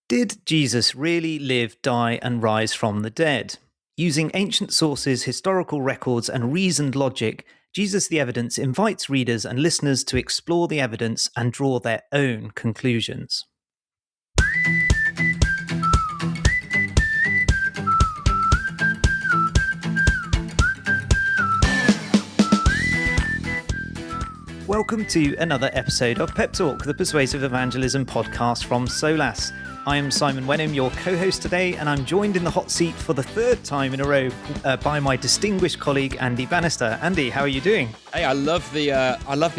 Did Jesus really live, die, and rise from the dead? Using ancient sources, historical records, and reasoned logic, Jesus the Evidence invites readers and listeners to explore the evidence and draw their own conclusions. Welcome to another episode of Pep Talk, the Persuasive Evangelism podcast from Solas. I am Simon Wenham, your co-host today, and I'm joined in the hot seat for the third time in a row by my distinguished colleague, Andy Bannister. Andy, how are you doing? Hey, I love the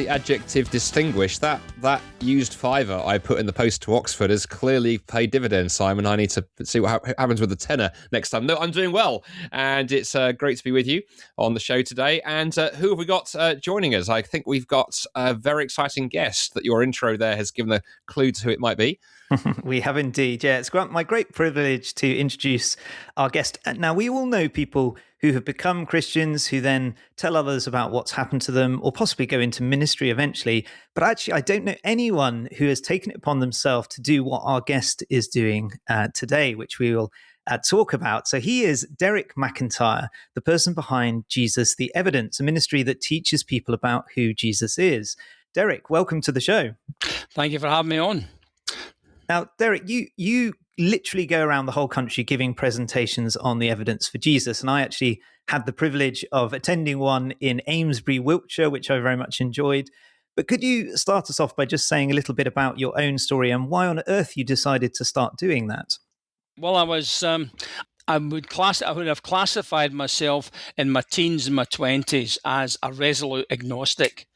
adjective distinguished. That used fiver I put in the post to Oxford has clearly paid dividends, Simon. I need to see what happens with the tenor next time. No, I'm doing well, and it's great to be with you on the show today. And who have we got joining us? I think we've got a very exciting guest that your intro there has given a clue to who it might be. We have indeed. Yeah, it's my great privilege to introduce our guest. Now, we all know people who have become Christians who then tell others about what's happened to them or possibly go into ministry eventually. But actually, I don't know anyone who has taken it upon themselves to do what our guest is doing today, which we will talk about. So he is Derek McIntyre, the person behind Jesus the Evidence, a ministry that teaches people about who Jesus is. Derek, welcome to the show. Thank you for having me on. Now, Derek, you literally go around the whole country giving presentations on the evidence for Jesus. And I actually had the privilege of attending one in Amesbury, Wiltshire, which I very much enjoyed. But could you start us off by just saying a little bit about your own story and why on earth you decided to start doing that? Well, I would have classified myself in my teens and my 20s as a resolute agnostic.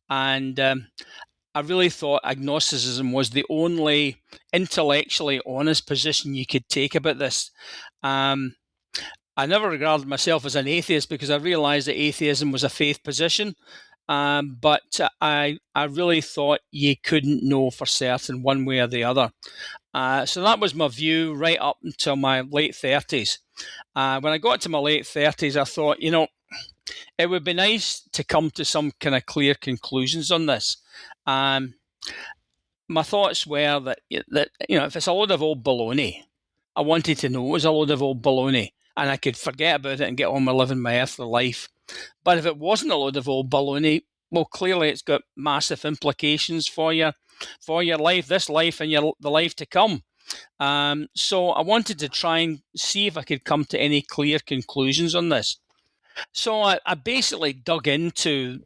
And I really thought agnosticism was the only intellectually honest position you could take about this. I never regarded myself as an atheist because I realized that atheism was a faith position. But I really thought you couldn't know for certain one way or the other. So that was my view right up until my late 30s. When I got to my late 30s, I thought, it would be nice to come to some kind of clear conclusions on this. My thoughts were that if it's a load of old baloney, I wanted to know it was a load of old baloney and I could forget about it and get on with living my earthly life. But if it wasn't a load of old baloney, well, clearly it's got massive implications for your life, this life and the life to come. So I wanted to try and see if I could come to any clear conclusions on this. So I basically dug into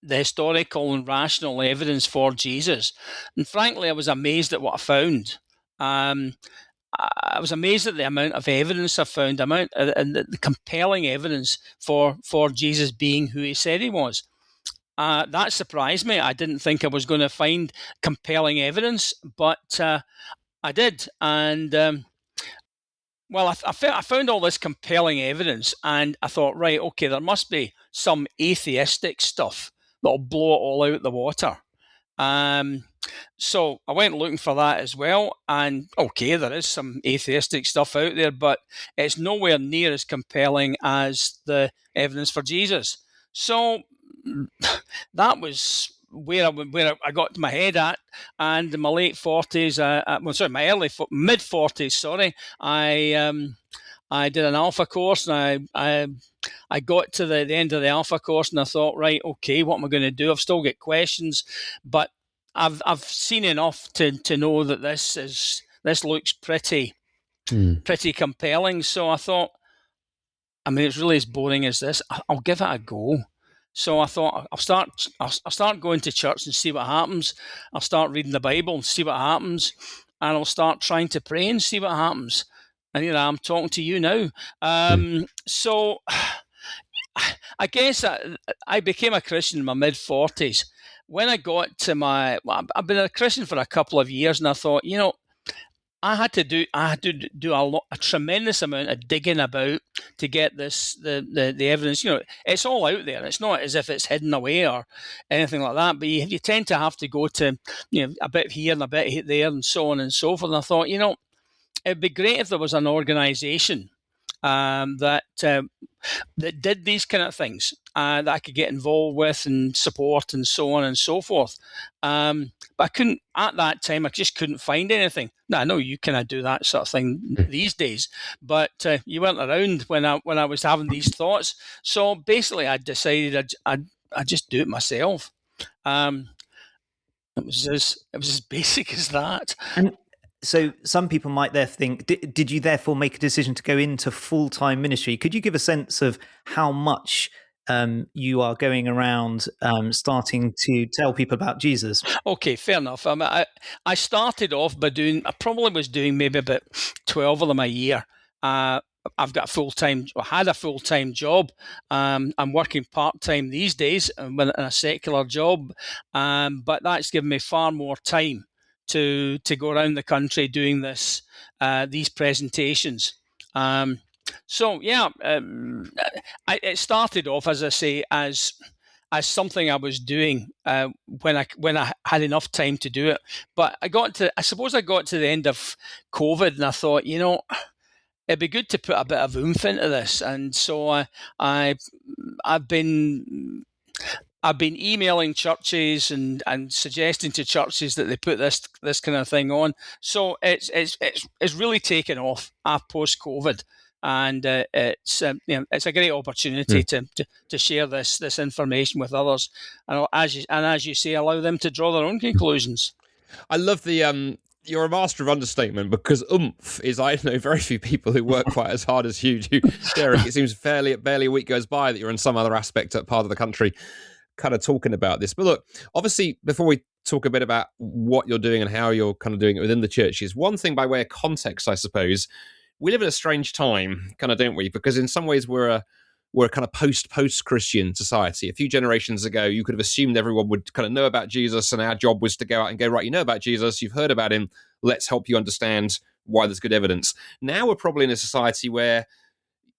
the historical and rational evidence for Jesus. And frankly, I was amazed at what I found. I was amazed at the amount of evidence I found, and the compelling evidence for Jesus being who he said he was. That surprised me. I didn't think I was going to find compelling evidence, but I did. And I found all this compelling evidence, and I thought, right, okay, there must be some atheistic stuff that'll blow it all out the water. So I went looking for that as well, and okay, there is some atheistic stuff out there, but it's nowhere near as compelling as the evidence for Jesus. So that was where I got my head at, and in my late 40s, mid 40s, I did an alpha course, and I got to the end of the alpha course, and I thought, right, okay, what am I going to do? I've still got questions, but I've seen enough to know that this looks pretty compelling. So I thought, it's really as boring as this. I'll give it a go. So I thought I'll start going to church and see what happens. I'll start reading the Bible and see what happens, and I'll start trying to pray and see what happens. And I'm talking to you now. So I guess I became a Christian in my mid 40s. When I got to I've been a Christian for a couple of years, and I thought, I had to do a tremendous amount of digging about to get the evidence. It's all out there. It's not as if it's hidden away or anything like that. But you tend to have to go to a bit here and a bit there and so on and so forth. And I thought, it'd be great if there was an organisation that did these kind of things that I could get involved with and support and so on and so forth. But I couldn't, at that time, I just couldn't find anything. Now, I know you kind of do that sort of thing these days, but you weren't around when I was having these thoughts. So basically, I decided I'd just do it myself. It was as basic as that. And so some people might there think, did you therefore make a decision to go into full-time ministry? Could you give a sense of how much you are going around starting to tell people about Jesus? Okay, fair enough. I started off by I probably was doing maybe about 12 of them a year. I've got had a full-time job. I'm working part-time these days in a secular job, but that's given me far more time to go around the country doing these presentations. It started off, as I say, as something I was doing when I had enough time to do it. But I suppose I got to the end of COVID, and I thought, it'd be good to put a bit of oomph into this, and so I've been emailing churches and suggesting to churches that they put this kind of thing on. So it's really taken off post COVID, and it's a great opportunity to share this information with others, and as you say, allow them to draw their own conclusions. I love the you're a master of understatement, because oomph is, I know very few people who work quite as hard as you do, Derek. It seems barely a week goes by that you're in some other aspect of part of the country kind of talking about this. But look, obviously, before we talk a bit about what you're doing and how you're kind of doing it within the churches, one thing by way of context, I suppose, we live in a strange time, kind of, don't we? Because in some ways we're a kind of post-Christian society. A few generations ago, you could have assumed everyone would kind of know about Jesus, and our job was to go out and go, right, you know about Jesus, you've heard about him, let's help you understand why there's good evidence. Now we're probably in a society where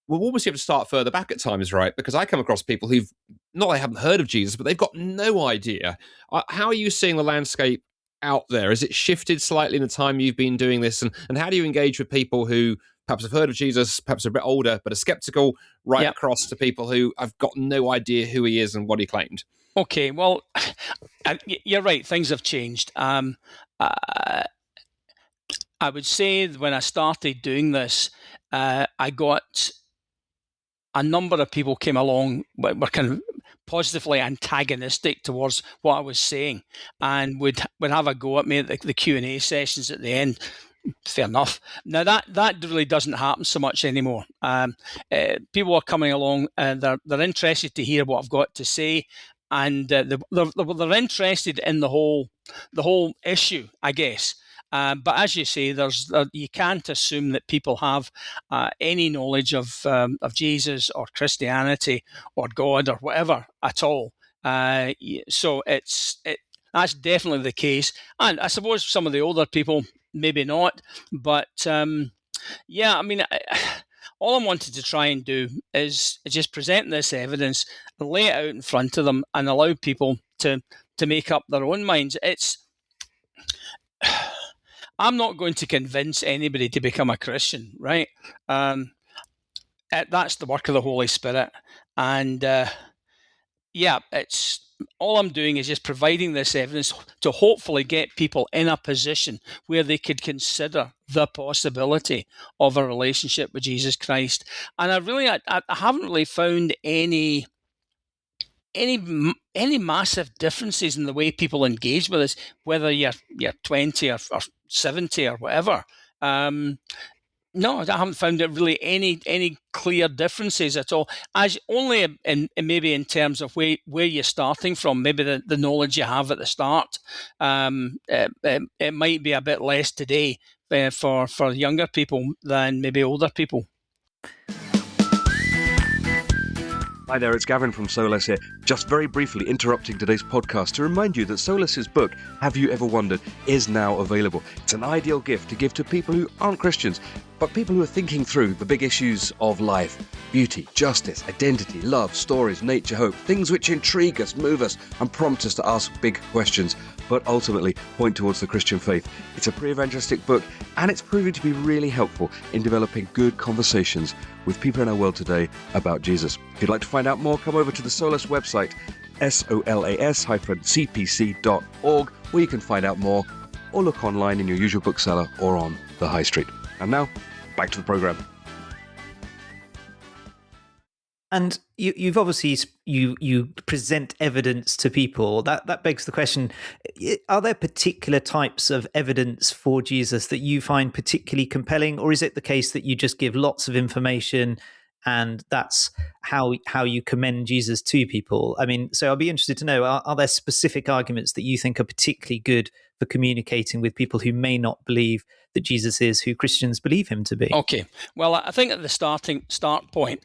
we'll almost have to start further back at times, right? Because I come across people who've, not they haven't heard of Jesus, but they've got no idea. How are you seeing the landscape out there? Has it shifted slightly in the time you've been doing this? And how do you engage with people who perhaps have heard of Jesus, perhaps are a bit older, but are skeptical, right across to people who have got no idea who he is and what he claimed? Okay, well, you're right. Things have changed. I would say when I started doing this, I got a number of people came along, were kind of positively antagonistic towards what I was saying, and would have a go at me at the Q&A sessions at the end. Fair enough. Now that really doesn't happen so much anymore. People are coming along and they're interested to hear what I've got to say, and they're interested in the whole issue, I guess. But as you say, you can't assume that people have any knowledge of Jesus or Christianity or God or whatever at all. So that's definitely the case. And I suppose some of the older people, maybe not. But I mean, all I wanted to try and do is just present this evidence, lay it out in front of them, and allow people to make up their own minds. I'm not going to convince anybody to become a Christian, right? That's the work of the Holy Spirit. And it's all I'm doing is just providing this evidence to hopefully get people in a position where they could consider the possibility of a relationship with Jesus Christ. And I haven't really found any massive differences in the way people engage with us, whether you're 20 or 70 or whatever. No, I haven't found it really any clear differences at all. As only maybe in terms of where you're starting from, maybe the knowledge you have at the start. It might be a bit less today for younger people than maybe older people. Hi there, it's Gavin from Solus here. Just very briefly interrupting today's podcast to remind you that Solus's book, Have You Ever Wondered, is now available. It's an ideal gift to give to people who aren't Christians, but people who are thinking through the big issues of life. beauty, justice, identity, love, stories, nature, hope, things which intrigue us, move us, and prompt us to ask big questions, but ultimately point towards the Christian faith. It's a pre-evangelistic book, and it's proving to be really helpful in developing good conversations with people in our world today about Jesus. If you'd like to find out more, come over to the Solas website, solas-cpc.org, where you can find out more, or look online in your usual bookseller or on the high street. And now, back to the programme. And you've obviously you present evidence to people. That begs the question: are there particular types of evidence for Jesus that you find particularly compelling, or is it the case that you just give lots of information and that's how you commend Jesus to people? I mean, so I'll be interested to know: are there specific arguments that you think are particularly good for communicating with people who may not believe that Jesus is who Christians believe him to be? Okay. Well, I think at the start point,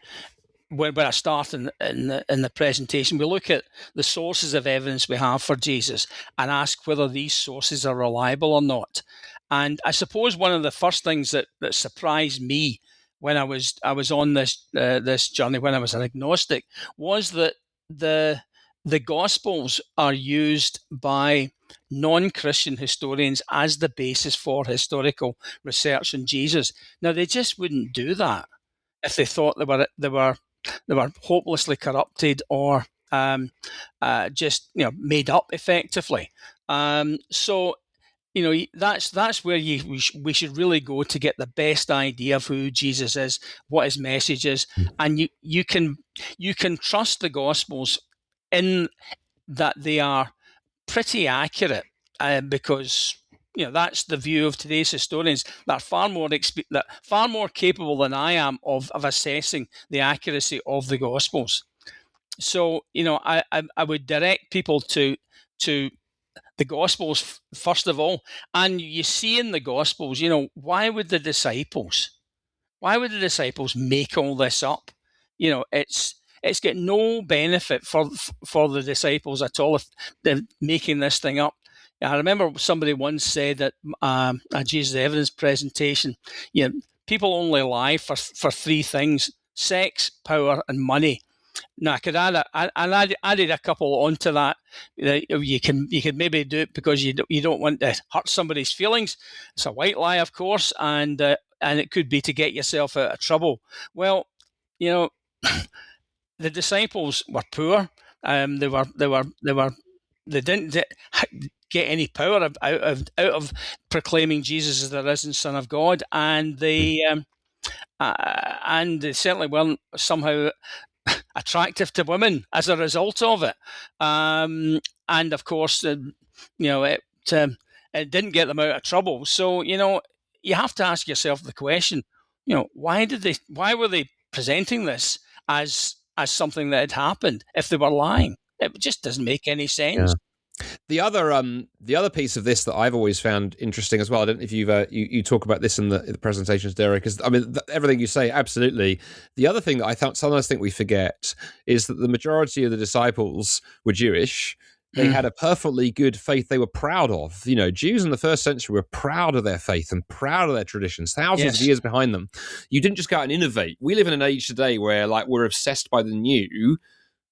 where I start in the presentation, we look at the sources of evidence we have for Jesus and ask whether these sources are reliable or not. And I suppose one of the first things that surprised me when I was on this journey, when I was an agnostic, was that the Gospels are used by non-Christian historians as the basis for historical research on Jesus. Now, they just wouldn't do that if they thought they were hopelessly corrupted or just made up effectively. So that's where we should really go to get the best idea of who Jesus is, what his message is, and you can trust the Gospels in that they are pretty accurate because that's the view of today's historians. They're far more capable than I am of assessing the accuracy of the Gospels. So I would direct people to the Gospels first of all, and you see in the Gospels, why would the disciples make all this up? It's got no benefit for the disciples at all if they're making this thing up. I remember somebody once said that at Jesus' evidence presentation, people only lie for three things: sex, power, and money. Now I could added a couple onto that. You can maybe do it because you don't want to hurt somebody's feelings. It's a white lie, of course, and it could be to get yourself out of trouble. Well, the disciples were poor. They didn't get any power out of proclaiming Jesus as the risen Son of God, and they certainly weren't somehow attractive to women as a result of it. And of course, it didn't get them out of trouble. So you have to ask yourself the question: why were they presenting this as something that had happened if they were lying? It just doesn't make any sense. Yeah. The other piece of this that I've always found interesting as well, I don't know if you talk about this in the presentations, Derek, is everything you say, absolutely. The other thing that I sometimes think we forget is that the majority of the disciples were Jewish. They had a perfectly good faith they were proud of. Jews in the first century were proud of their faith and proud of their traditions, thousands of years behind them. You didn't just go out and innovate. We live in an age today where we're obsessed by the new.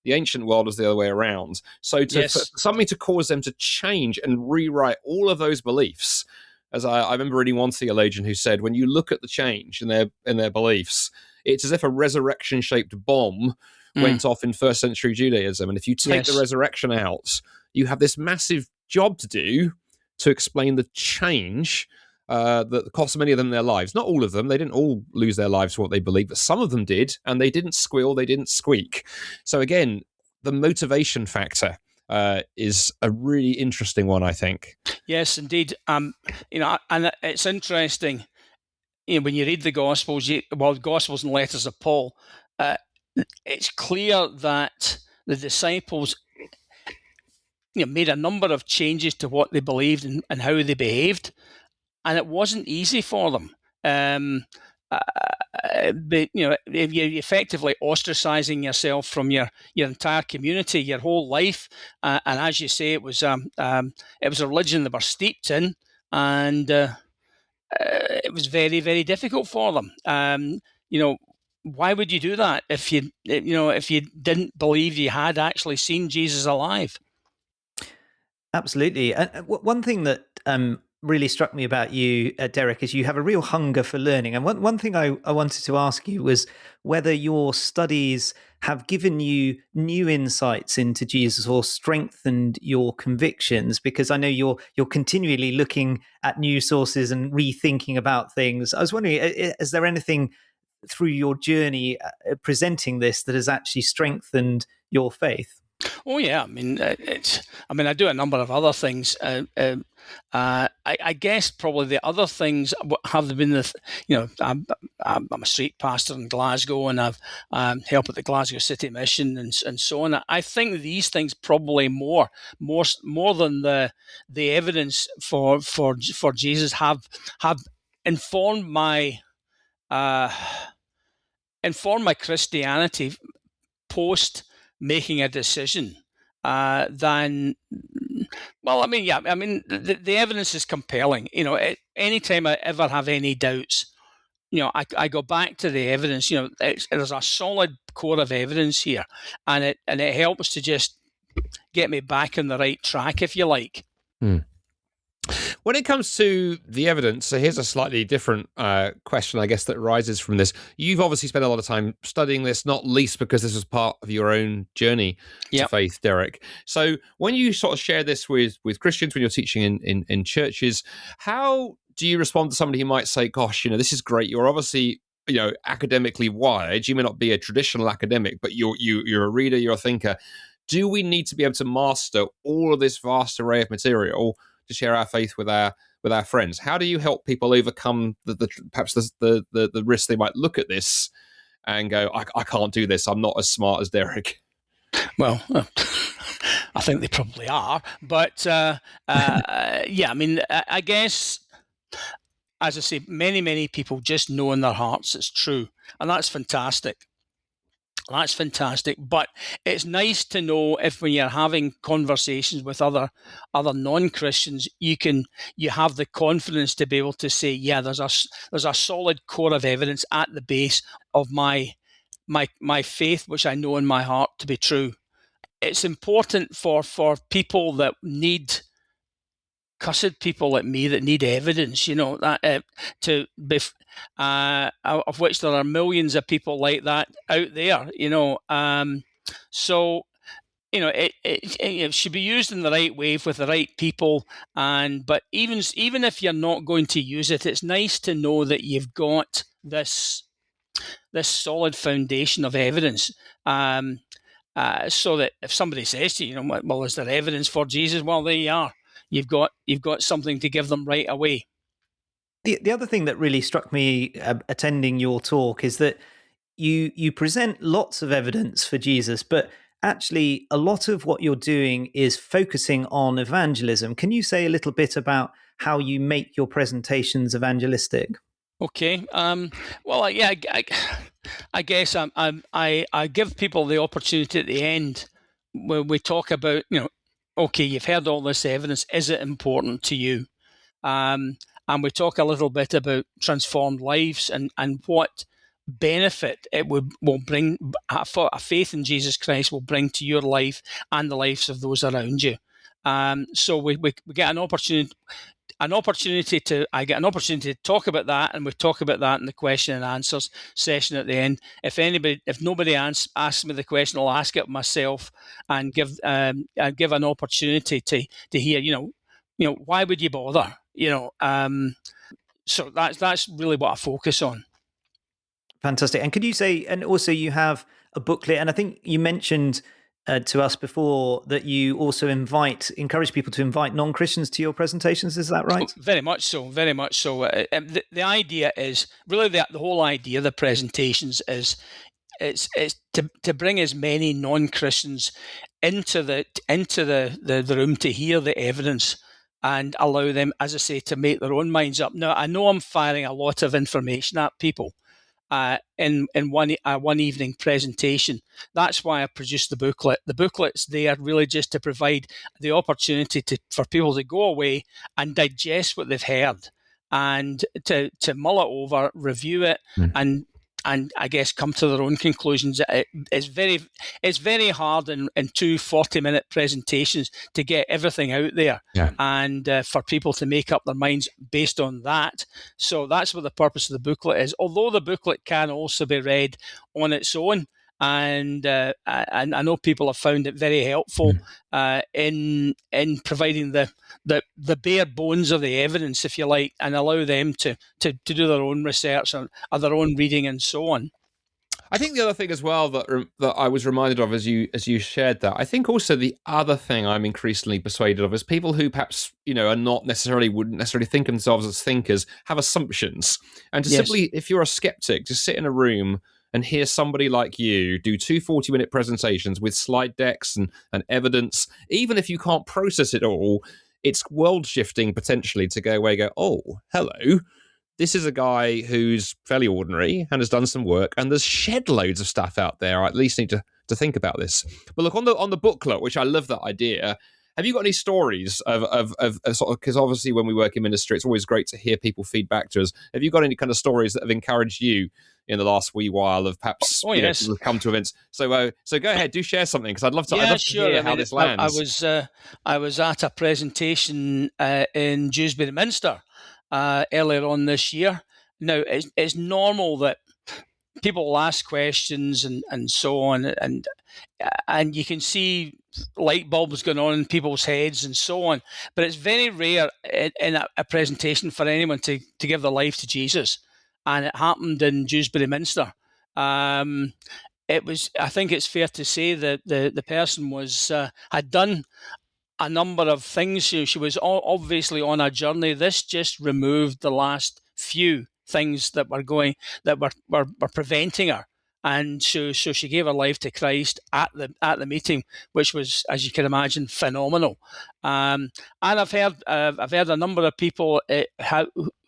The ancient world was the other way around. So for something to cause them to change and rewrite all of those beliefs, as I remember reading one theologian who said, when you look at the change in their beliefs, it's as if a resurrection-shaped bomb went off in first century Judaism. And if you take the resurrection out, you have this massive job to do to explain the change that cost many of them their lives. Not all of them. They didn't all lose their lives for what they believed, but some of them did, and they didn't squeal, they didn't squeak. So again, the motivation factor is a really interesting one, I think. Yes, indeed. And it's interesting, when you read the Gospels, Gospels and letters of Paul, it's clear that the disciples made a number of changes to what they believed and how they behaved. And it wasn't easy for them. But you're effectively ostracizing yourself from your entire community, your whole life. And as you say, it was a religion they were steeped in, and it was very, very difficult for them. why would you do that if you didn't believe you had actually seen Jesus alive? Absolutely. And one thing that really struck me about you, Derek, is you have a real hunger for learning. And one thing I wanted to ask you was whether your studies have given you new insights into Jesus or strengthened your convictions, because I know you're continually looking at new sources and rethinking about things. I was wondering, is there anything through your journey presenting this that has actually strengthened your faith? Oh yeah, I mean, I do a number of other things. I guess probably the other things have been I'm a street pastor in Glasgow, and I've helped at the Glasgow City Mission and so on. I think these things probably more than the evidence for Jesus have informed my Christianity post making a decision than, well, I mean, the evidence is compelling. Anytime I ever have any doubts, I go back to the evidence. There's a solid core of evidence here, and it helps to just get me back on the right track, if you like. When it comes to the evidence, so here's a slightly different question, I guess, that arises from this. You've obviously spent a lot of time studying this, not least because this was part of your own journey to faith, Derek. So when you sort of share this with Christians, when you're teaching in churches, how do you respond to somebody who might say, gosh, this is great. You're obviously, academically wired. You may not be a traditional academic, but you're a reader, you're a thinker. Do we need to be able to master all of this vast array of material to share our faith with our friends? How do you help people overcome perhaps the risk they might look at this and go, I can't do this. I'm not as smart as Derek. Well, I think they probably are, but yeah, I mean, I guess, as I say, many people just know in their hearts it's true, and that's fantastic. That's fantastic, but it's nice to know if when you're having conversations with other non-Christians, you have the confidence to be able to say, yeah, there's a solid core of evidence at the base of my faith, which I know in my heart to be true. It's important for people that need cussed people like me that need evidence, of which there are millions of people like that out there, so it should be used in the right way with the right people. But even if you're not going to use it, it's nice to know that you've got this solid foundation of evidence. So that if somebody says to you, well, is there evidence for Jesus? Well, there you are. You've got something to give them right away. The other thing that really struck me attending your talk is that you present lots of evidence for Jesus, but actually a lot of what you're doing is focusing on evangelism. Can you say a little bit about how you make your presentations evangelistic? Okay. Well, yeah, I guess I give people the opportunity at the end when we talk about, okay, you've heard all this evidence. Is it important to you? And we talk a little bit about transformed lives and what benefit it will bring. A faith in Jesus Christ will bring to your life and the lives of those around you. So we get an opportunity. I get an opportunity to talk about that, and we talk about that in the question and answers session at the end. If nobody asks me the question, I'll ask it myself and give an opportunity to hear. Why would you bother? So that's really what I focus on. Fantastic. And could you say, and also you have a booklet, and I think you mentioned to us before that you also encourage people to invite non-Christians to your presentations. Is that right? Oh, very much so. Very much so. The idea is really the whole idea of the presentations is it's to bring as many non-Christians into the room to hear the evidence and allow them, as I say, to make their own minds up. Now, I know I'm firing a lot of information at people in one evening presentation. That's why I produced the booklet. The booklet's there really just to provide the opportunity for people to go away and digest what they've heard and to mull it over, review it, and I guess come to their own conclusions. It's very hard in 2 40-minute presentations to get everything out there, and for people to make up their minds based on that. So that's what the purpose of the booklet is. Although the booklet can also be read on its own, and I know people have found it very helpful in providing the bare bones of the evidence, if you like, and allow them to do their own research or their own reading and so on. I think the other thing as well that I was reminded of as you shared that, I think also the other thing I'm increasingly persuaded of is people who perhaps wouldn't necessarily think of themselves as thinkers have assumptions, and to simply, if you're a skeptic, to sit in a room and hear somebody like you do 2 40-minute presentations with slide decks and evidence, even if you can't process it all, it's world-shifting potentially to go away and go, oh, hello, this is a guy who's fairly ordinary and has done some work, and there's shed loads of stuff out there. I at least need to think about this. But look, on the booklet, which I love that idea, have you got any stories of sort of, because obviously when we work in ministry, it's always great to hear people feedback to us. Have you got any kind of stories that have encouraged you in the last wee while of perhaps people who've come to events? So go ahead, do share something, because I'd love to hear how this lands. I was at a presentation in Dewsbury Minster earlier on this year. Now, it's normal that people will ask questions and so on, and you can see light bulbs going on in people's heads and so on. But it's very rare in a presentation for anyone to give their life to Jesus. And it happened in Dewsbury Minster. It was, I think it's fair to say that the person had done a number of things. She was obviously on a journey. This just removed the last few things that were preventing her, and so she gave her life to Christ at the meeting, which was, as you can imagine, phenomenal. And I've heard a number of people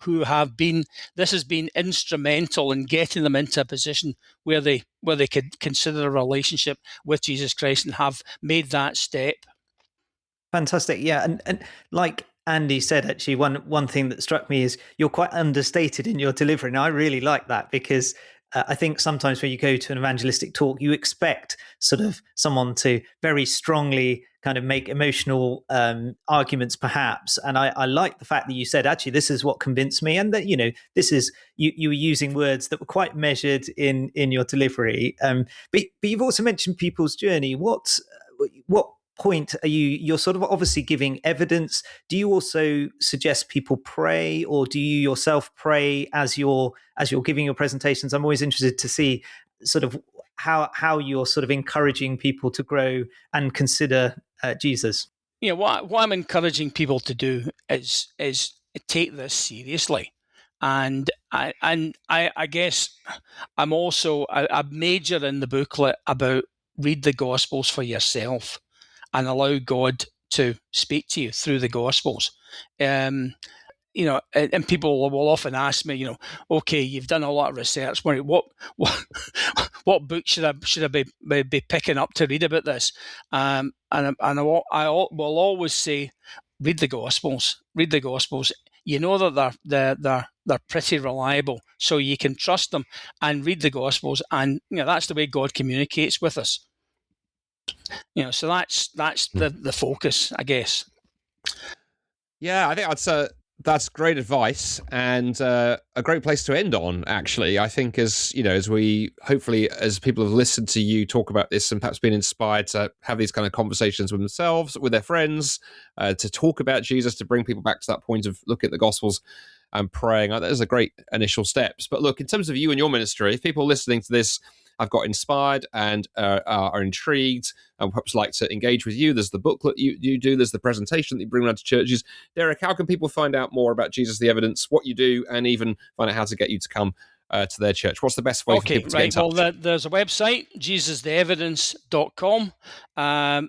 who have been. This has been instrumental in getting them into a position where they could consider a relationship with Jesus Christ and have made that step. Fantastic. Yeah. And like Andy said, actually, one thing that struck me is you're quite understated in your delivery. And I really like that, because I think sometimes when you go to an evangelistic talk, you expect sort of someone to very strongly kind of make emotional arguments, perhaps. And I like the fact that you said, actually, this is what convinced me. And that, this is, you were using words that were quite measured in your delivery. But you've also mentioned people's journey. What point are you're sort of obviously giving evidence? Do you also suggest people pray, or do you yourself pray as you're giving your presentations? I'm always interested to see sort of how you're sort of encouraging people to grow and consider Jesus. What I'm encouraging people to do is take this seriously. And I guess I'm also a major in the booklet about read the Gospels for yourself and allow God to speak to you through the Gospels. And people will often ask me, okay, you've done a lot of research. What book should I be picking up to read about this? And I will always say, read the Gospels. Read the Gospels. You know that they're pretty reliable, so you can trust them and read the Gospels. And that's the way God communicates with us. So that's the focus, I guess. Yeah, I think that's great advice, and a great place to end on, actually. I think as we hopefully, as people have listened to you talk about this and perhaps been inspired to have these kind of conversations with themselves, with their friends, to talk about Jesus, to bring people back to that point of look at the Gospels and praying. Those are great initial steps. But look, in terms of you and your ministry, if people listening to this have got inspired and are intrigued and perhaps like to engage with you, there's the booklet you do, there's the presentation that you bring around to churches. Derek, how can people find out more about Jesus the Evidence, what you do, and even find out how to get you to come to their church? What's the best way for people to get in touch? Well, there's a website, jesustheevidence.com.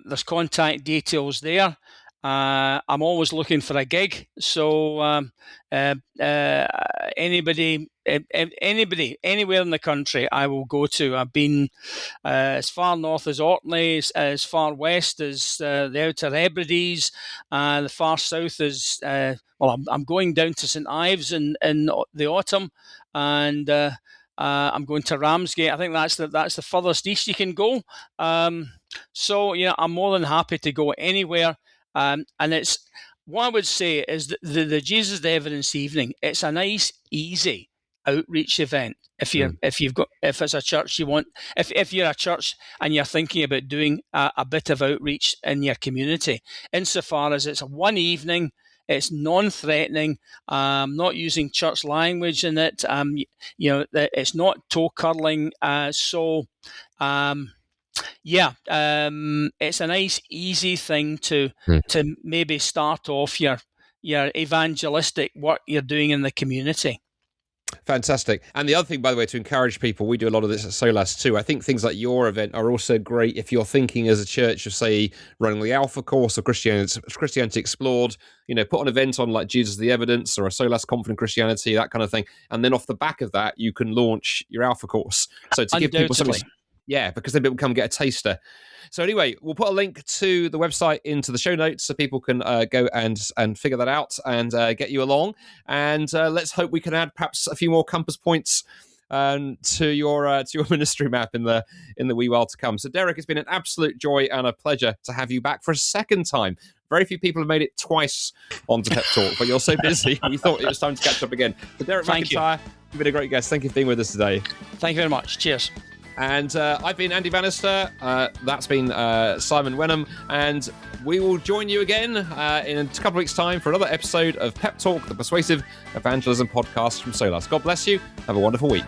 There's contact details there. I'm always looking for a gig, so anybody, anywhere in the country, I will go to. I've been as far north as Orkney, as far west as the Outer Hebrides, the far south as I'm going down to St Ives in the autumn, and I'm going to Ramsgate. I think that's the furthest east you can go. So I'm more than happy to go anywhere. And it's what I would say is that the Jesus the Evidence evening. It's a nice, easy outreach event. If as a church you want, if you're a church and you're thinking about doing a bit of outreach in your community, insofar as it's one evening. It's non-threatening, not using church language in it. It's not toe-curling. It's a nice, easy thing to maybe start off your evangelistic work you're doing in the community. Fantastic. And the other thing, by the way, to encourage people, we do a lot of this at Solas too. I think things like your event are also great if you're thinking as a church of, say, running the Alpha course or Christianity Explored, put an event on like Jesus the Evidence or a Solas Confident Christianity, that kind of thing. And then off the back of that, you can launch your Alpha course. So to give people something... Yeah, because then people come get a taster. So anyway, we'll put a link to the website into the show notes so people can go and figure that out and get you along. And let's hope we can add perhaps a few more compass points to your ministry map in the wee while to come. So Derek, it's been an absolute joy and a pleasure to have you back for a second time. Very few people have made it twice onto Pep Talk, but you're so busy, we thought it was time to catch up again. So Derek McIntyre, you've been a great guest. Thank you for being with us today. Thank you very much. Cheers. And I've been Andy Bannister. That's been Simon Wenham. And we will join you again in a couple of weeks' time for another episode of Pep Talk, the Persuasive Evangelism podcast from Solas. God bless you. Have a wonderful week.